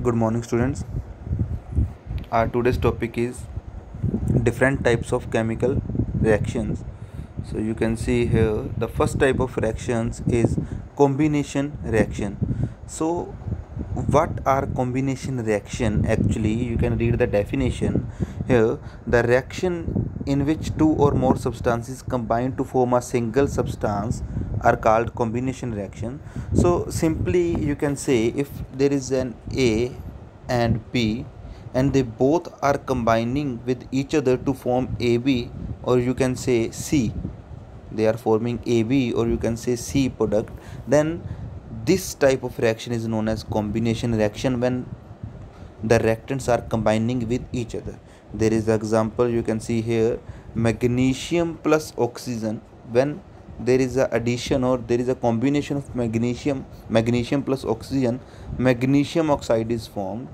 Good morning, students. Our today's topic is different types of chemical reactions. So you can see here the first type of reactions is combination reaction. So what are combination reaction? Actually, you can read the definition here. The reaction in which two or more substances combine to form a single substance are called combination reaction. So simply you can say if there is an A and B and they both are combining with each other to form AB, or you can say C, they are forming AB or you can say C product, then this type of reaction is known as combination reaction when the reactants are combining with each other. There is an example you can see here, magnesium plus oxygen. When there is a addition or there is a combination of magnesium plus oxygen, magnesium oxide is formed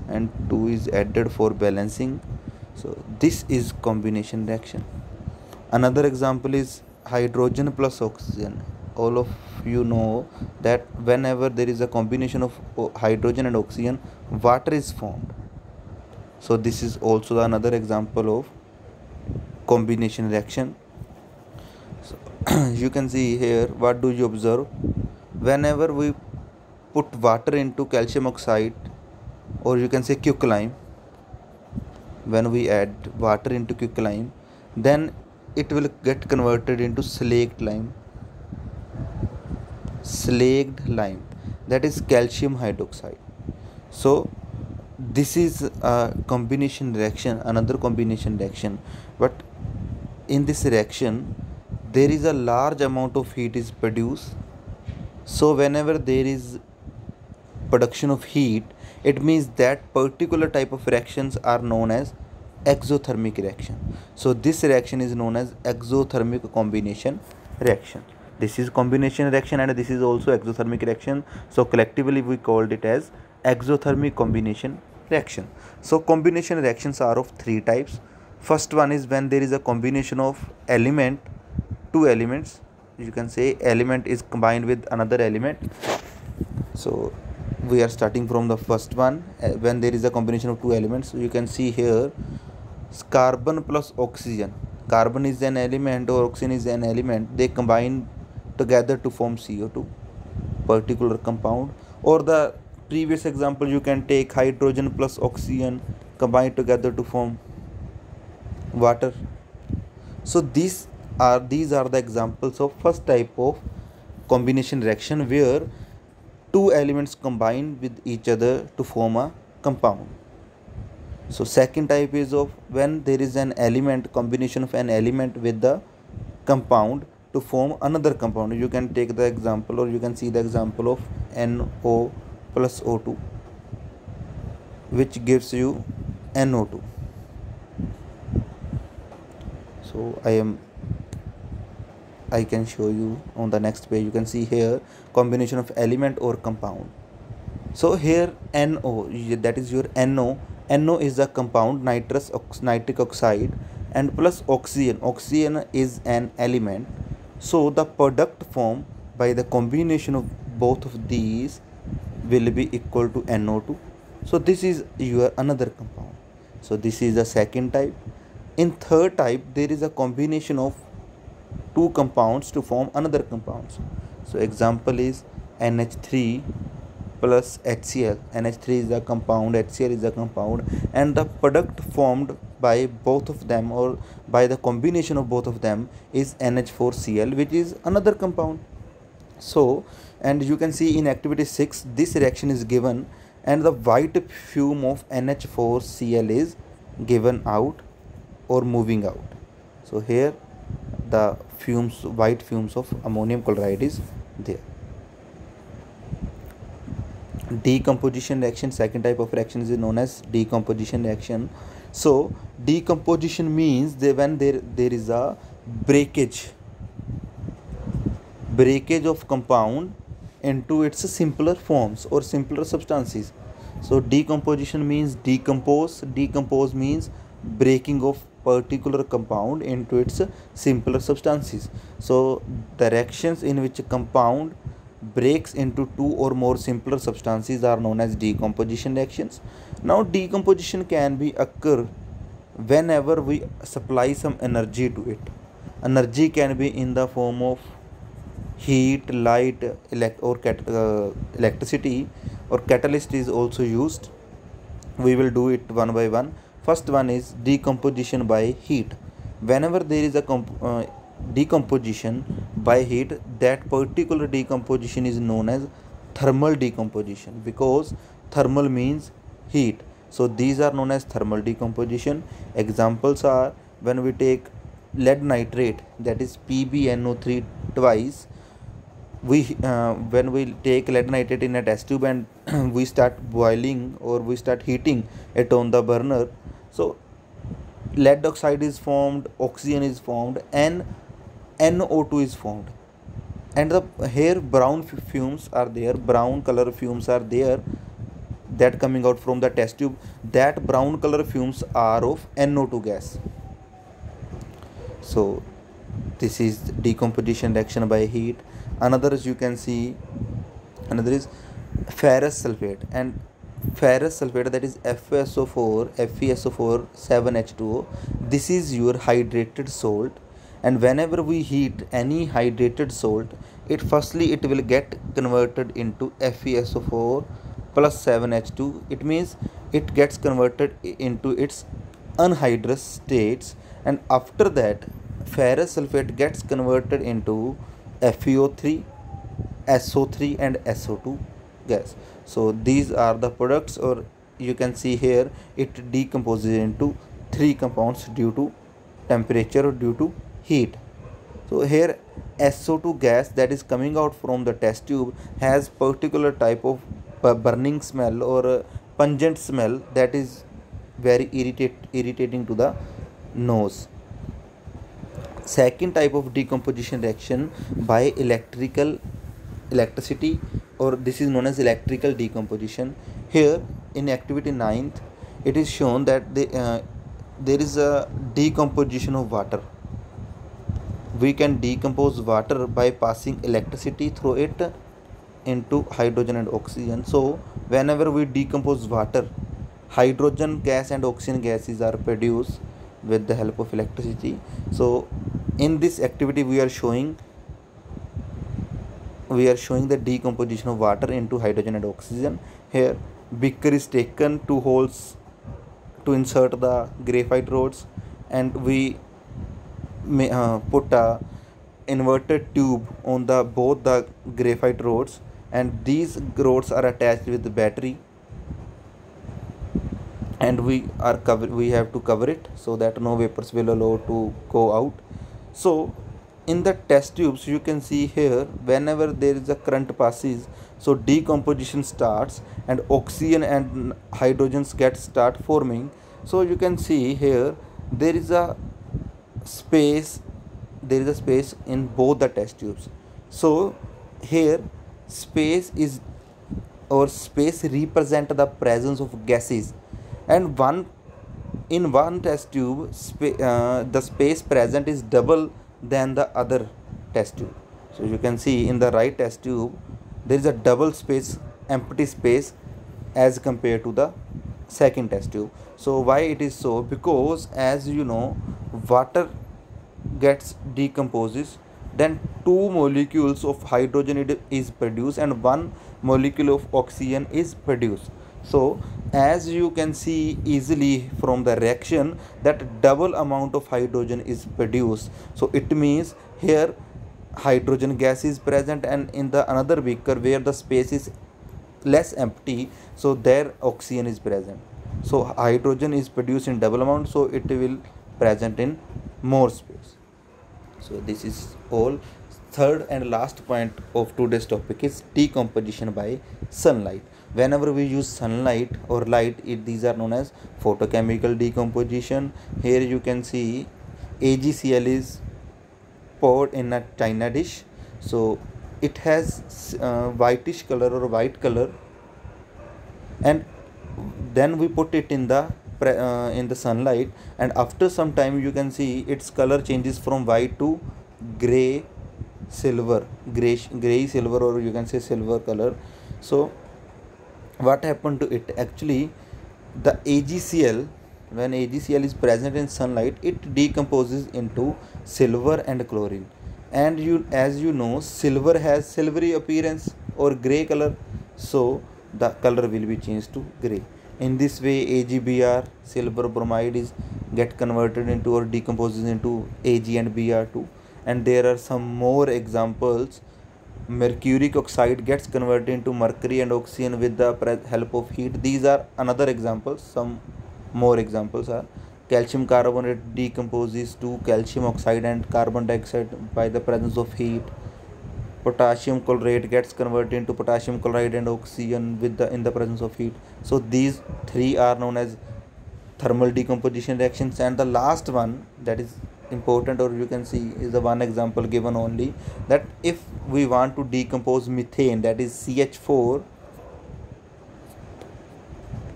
and 2 is added for balancing. So this is combination reaction. Another example is hydrogen plus oxygen. All of you know that whenever there is a combination of hydrogen and oxygen, water is formed. So this is also another example of combination reaction. So you can see here, what do you observe? Whenever we put water into calcium oxide, or you can say quicklime, when we add water into quicklime, then it will get converted into slaked lime, that is calcium hydroxide. So this is a combination reaction, another combination reaction, but in this reaction there is a large amount of heat is produced. So whenever there is production of heat, it means that particular type of reactions are known as exothermic reaction. So this reaction is known as exothermic combination reaction. This is combination reaction and this is also exothermic reaction. So collectively we called it as exothermic combination reaction. So combination reactions are of three types. First one is when there is a combination of two elements. You can say element is combined with another element. So we are starting from the first one, when there is a combination of two elements. So you can see here, carbon plus oxygen. Carbon is an element or oxygen is an element. They combine together to form CO2, particular compound. Or the previous example you can take, hydrogen plus oxygen combine together to form water. So these are the examples of first type of combination reaction where two elements combine with each other to form a compound. So second type is of when there is an element, combination of an element with the compound to form another compound. You can take the example or you can see the example of NO plus O2, which gives you NO2. So I can show you on the next page. You can see here combination of element or compound. So here NO, that is your NO. NO is a compound, nitric oxide, and plus oxygen. Oxygen is an element. So the product formed by the combination of both of these will be equal to NO2. So this is your another compound. So this is the second type. In third type, there is a combination of two compounds to form another compounds. So example is NH3 plus HCl. NH3 is a compound, HCl is a compound, and the product formed by both of them or by the combination of both of them is NH4Cl, which is another compound. So, and you can see in activity 6 this reaction is given and the white fume of NH4Cl is given out or moving out. So here the white fumes of ammonium chloride is there. Decomposition reaction, second type of reaction is known as decomposition reaction. So decomposition means when there is a breakage of compound into its simpler forms or simpler substances. So decomposition means decompose means breaking of particular compound into its simpler substances. So the reactions in which compound breaks into two or more simpler substances are known as decomposition reactions. Now decomposition can be occur whenever we supply some energy to it. Energy can be in the form of heat, light, electricity, or catalyst is also used. We will do it one by one. First one is decomposition by heat. Whenever there is a decomposition by heat, that particular decomposition is known as thermal decomposition, because thermal means heat. So these are known as thermal decomposition. Examples are when we take lead nitrate, that is PbNO3 twice. When we take lead nitrate in a test tube and we start boiling or we start heating it on the burner, so lead oxide is formed, oxygen is formed, and NO2 is formed, and the here brown fumes are there, brown color fumes are there, that coming out from the test tube. That brown color fumes are of NO2 gas. So this is decomposition reaction by heat. Another is, you can see, another is ferrous sulfate, and ferrous sulfate, that is FeSO4 7H2O. This is your hydrated salt, and whenever we heat any hydrated salt, it will get converted into FeSO4 plus 7H2. It means it gets converted into its anhydrous states, and after that ferrous sulfate gets converted into FeO3, SO3 and SO2 gas. So these are the products, or you can see here it decomposes into three compounds due to temperature or due to heat. So here SO2 gas that is coming out from the test tube has particular type of burning smell or pungent smell that is very irritating to the nose. Second type of decomposition reaction by electricity, or this is known as electrical decomposition. Here in activity 9th, it is shown that there is a decomposition of water. We can decompose water by passing electricity through it into hydrogen and oxygen. So whenever we decompose water, hydrogen gas and oxygen gases are produced with the help of electricity. So in this activity we are showing the decomposition of water into hydrogen and oxygen. Here beaker is taken, two holes to insert the graphite rods, and we may put a inverted tube on both the graphite rods, and these rods are attached with the battery, and we have to cover it so that no vapors will allow to go out. So in the test tubes, you can see here, whenever there is a current passes, so decomposition starts and oxygen and hydrogens start forming. So you can see here there is a space in both the test tubes. So here space represent the presence of gases, and in one test tube the space present is double than the other test tube. So you can see in the right test tube there is a double space, empty space, as compared to the second test tube. So why it is so? Because as you know, water gets decomposes, then two molecules of hydrogen is produced and one molecule of oxygen is produced. So as you can see easily from the reaction, that double amount of hydrogen is produced. So it means here hydrogen gas is present, and in the another beaker where the space is less empty, so there oxygen is present. So hydrogen is produced in double amount, so it will present in more space. So this is all. Third and last point of today's topic is decomposition by sunlight. Whenever we use sunlight or light, these are known as photochemical decomposition. Here you can see AgCl is poured in a china dish. So it has whitish color or white color, and then we put it in the sunlight, and after some time you can see its color changes from white to gray silver, gray silver, or you can say silver color. So what happened to it? Actually, the AgCl, when AgCl is present in sunlight, it decomposes into silver and chlorine. And as you know, silver has silvery appearance or gray color, so the color will be changed to gray. In this way, AgBr, silver bromide, is get converted into or decomposes into Ag and Br2. And there are some more examples. Mercuric oxide gets converted into mercury and oxygen with the help of heat. These are another examples. Some more examples are calcium carbonate decomposes to calcium oxide and carbon dioxide by the presence of heat. Potassium chlorate gets converted into potassium chloride and oxygen with the in the presence of heat. So these three are known as thermal decomposition reactions. And the last one that is important, or you can see, is the one example given only, that if we want to decompose methane, that is CH4,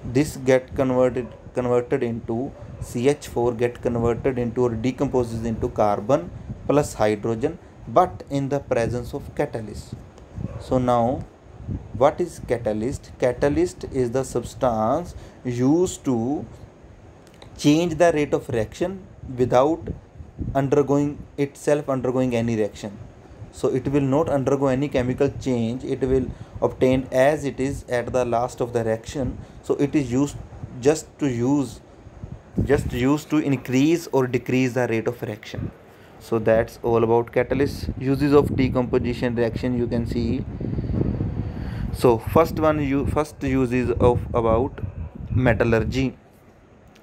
this get converted into CH4 get converted into or decomposes into carbon plus hydrogen, but in the presence of catalyst. So now, what is catalyst? Catalyst is the substance used to change the rate of reaction without undergoing any reaction. So it will not undergo any chemical change, it will obtain as it is at the last of the reaction. So it is used to increase or decrease the rate of reaction. So that's all about catalyst. Uses of decomposition reaction, you can see. So first use is of about metallurgy.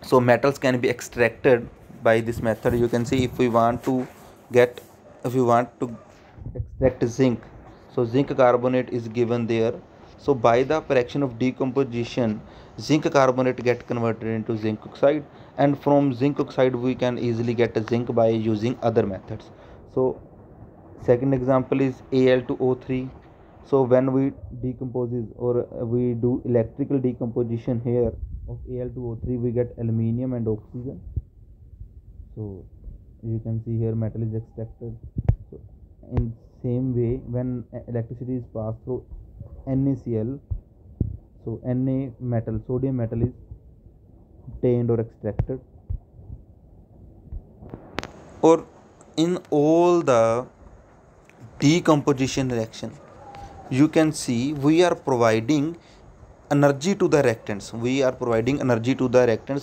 So metals can be extracted by this method. You can see, if we want to extract zinc, so zinc carbonate is given there. So by the fraction of decomposition, zinc carbonate get converted into zinc oxide, and from zinc oxide we can easily get a zinc by using other methods. So second example is Al2O3. So when we decomposes or we do electrical decomposition here of Al2O3, we get aluminium and oxygen. So you can see here metal is extracted. So in same way, when electricity is passed through NaCl, so Na metal, sodium metal, is obtained or extracted. Or in all the decomposition reaction, you can see we are providing energy to the reactants.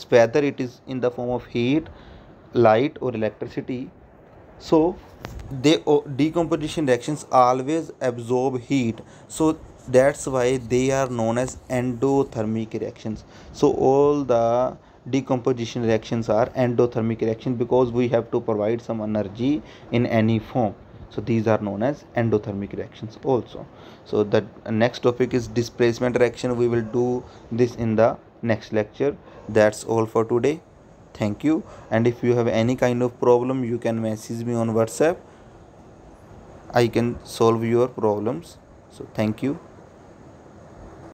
Whether it is in the form of heat, light, or electricity. So decomposition reactions always absorb heat, so that's why they are known as endothermic reactions. So all the decomposition reactions are endothermic reactions because we have to provide some energy in any form. So these are known as endothermic reactions also. So the next topic is displacement reaction. We will do this in the next lecture. That's all for today. Thank you. And if you have any kind of problem, you can message me on WhatsApp. I can solve your problems. So thank you.